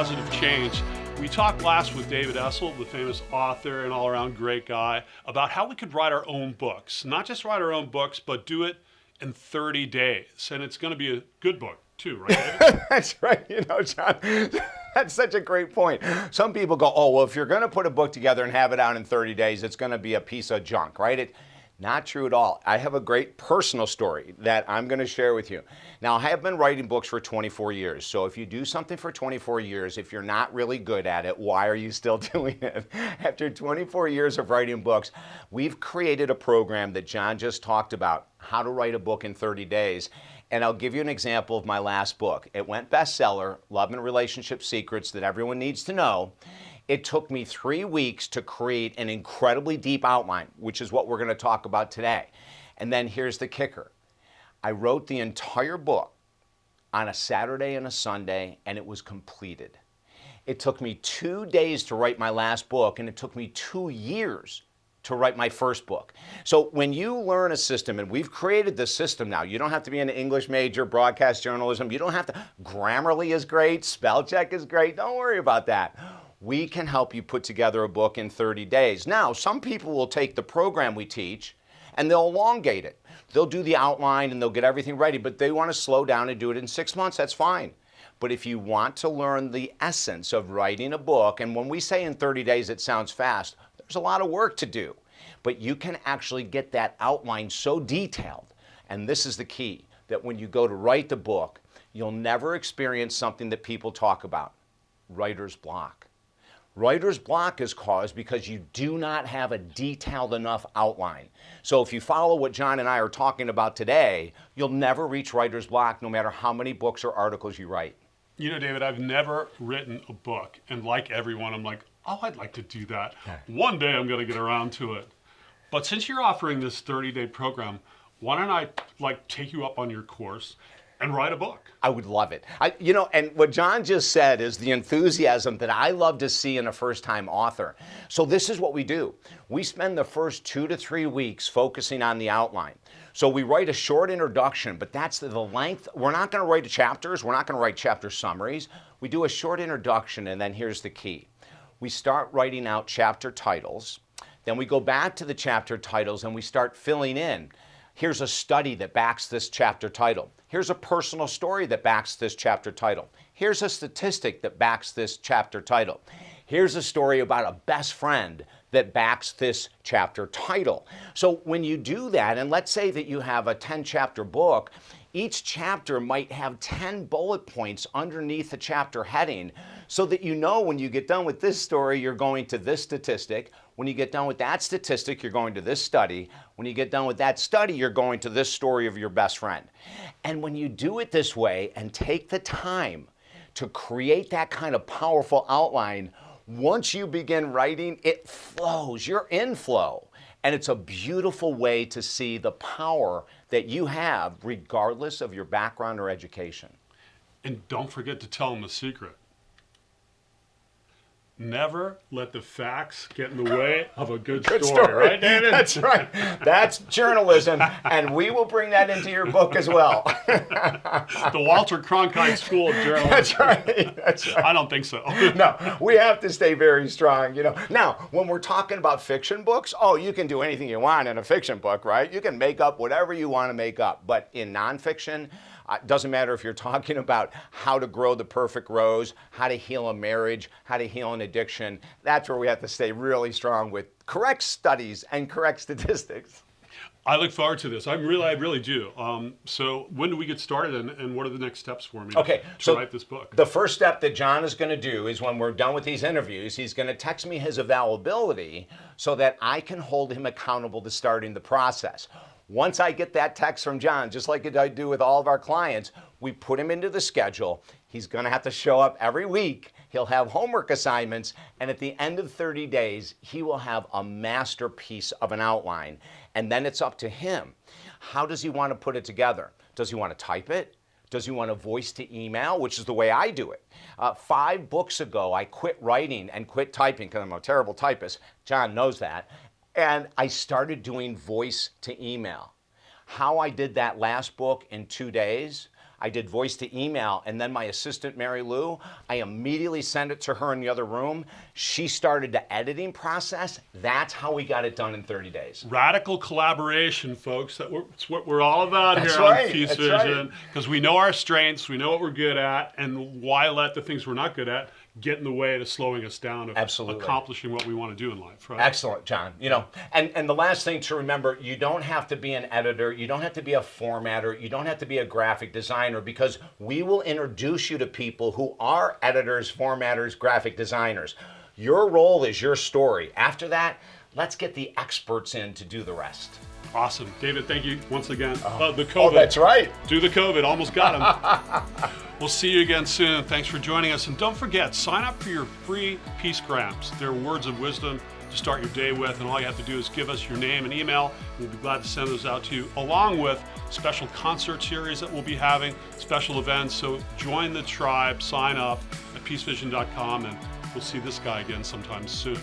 positive change. We talked last with David Essel, the famous author and all-around great guy, about how we could write our own books. Not just write our own books, but do it in 30 days. And it's going to be a good book too, right, David? That's right. John, that's such a great point. Some people go, oh, well, if you're going to put a book together and have it out in 30 days, it's going to be a piece of junk, right? Not true at all. I have a great personal story that I'm going to share with you. Now, I have been writing books for 24 years. So if you do something for 24 years, if you're not really good at it, why are you still doing it? After 24 years of writing books, we've created a program that John just talked about, how to write a book in 30 days. And I'll give you an example of my last book. It went bestseller, Love and Relationship Secrets That Everyone Needs to Know. It took me 3 weeks to create an incredibly deep outline, which is what we're going to talk about today. And then here's the kicker. I wrote the entire book on a Saturday and a Sunday, and it was completed. It took me 2 days to write my last book, and it took me 2 years to write my first book. So when you learn a system, and we've created this system now, you don't have to be an English major, broadcast journalism, you don't have to, Grammarly is great, spell check is great, don't worry about that. We can help you put together a book in 30 days. Now, some people will take the program we teach and they'll elongate it. They'll do the outline and they'll get everything ready, but they want to slow down and do it in 6 months, that's fine. But if you want to learn the essence of writing a book, and when we say in 30 days it sounds fast, there's a lot of work to do. But you can actually get that outline so detailed, and this is the key, that when you go to write the book, you'll never experience something that people talk about, writer's block. Writer's block is caused because you do not have a detailed enough outline. So if you follow what John and I are talking about today, you'll never reach writer's block no matter how many books or articles you write. You know, David, I've never written a book, and like everyone, I'm like, oh, I'd like to do that. One day I'm going to get around to it. But since you're offering this 30-day program, why don't I take you up on your course and write a book? I would love it. And what John just said is the enthusiasm that I love to see in a first-time author. So this is what we do. We spend the first 2 to 3 weeks focusing on the outline. So we write a short introduction, but that's the length. We're not going to write chapters. We're not going to write chapter summaries. We do a short introduction, and then here's the key. We start writing out chapter titles. Then we go back to the chapter titles, and we start filling in. Here's a study that backs this chapter title. Here's a personal story that backs this chapter title. Here's a statistic that backs this chapter title. Here's a story about a best friend that backs this chapter title. So when you do that, and let's say that you have a 10-chapter book, each chapter might have 10 bullet points underneath the chapter heading so that you know when you get done with this story, you're going to this statistic. When you get done with that statistic, you're going to this study. When you get done with that study, you're going to this story of your best friend. And when you do it this way and take the time to create that kind of powerful outline, once you begin writing, it flows. You're in flow. And it's a beautiful way to see the power that you have regardless of your background or education. And don't forget to tell them a secret. Never let the facts get in the way of a good story. Right, David? That's right. That's journalism, and we will bring that into your book as well. The Walter Cronkite School of Journalism. That's right. That's right. I don't think so. No, we have to stay very strong, Now, when we're talking about fiction books, you can do anything you want in a fiction book, right? You can make up whatever you want to make up. But in nonfiction, it doesn't matter if you're talking about how to grow the perfect rose, how to heal a marriage, how to heal an addiction. That's where we have to stay really strong with correct studies and correct statistics. I look forward to this. I really do. So when do we get started, and what are the next steps for me to write this book? The first step that John is going to do is when we're done with these interviews, he's going to text me his availability so that I can hold him accountable to starting the process. Once I get that text from John, just like I do with all of our clients, we put him into the schedule. He's going to have to show up every week. He'll have homework assignments, and at the end of 30 days, he will have a masterpiece of an outline. And then it's up to him. How does he want to put it together? Does he want to type it? Does he want to voice to email, which is the way I do it? 5 books ago, I quit writing and quit typing because I'm a terrible typist. John knows that. And I started doing voice to email. How I did that last book in 2 days, I did voice to email, and then my assistant, Mary Lou, I immediately sent it to her in the other room. She started the editing process. That's how we got it done in 30 days. Radical collaboration, folks. That's what we're all about That's here right, on Peace that's Vision. right. Because we know our strengths, we know what we're good at, and why let the things we're not good at get in the way to slowing us down of Absolutely. accomplishing what we want to do in life, right? Excellent, John. You know, and the last thing to remember, you don't have to be an editor, you don't have to be a formatter, you don't have to be a graphic designer, because we will introduce you to people who are editors, formatters, graphic designers. Your role is your story. After that, let's get the experts in to do the rest. Awesome. David, thank you once again. The COVID. Oh, that's right. Do the COVID. Almost got him. We'll see you again soon. Thanks for joining us. And don't forget, sign up for your free Peace Grams. They're words of wisdom to start your day with. And all you have to do is give us your name and email. We'll be glad to send those out to you, along with special concert series that we'll be having, special events. So join the tribe, sign up at peacevision.com, and we'll see this guy again sometime soon.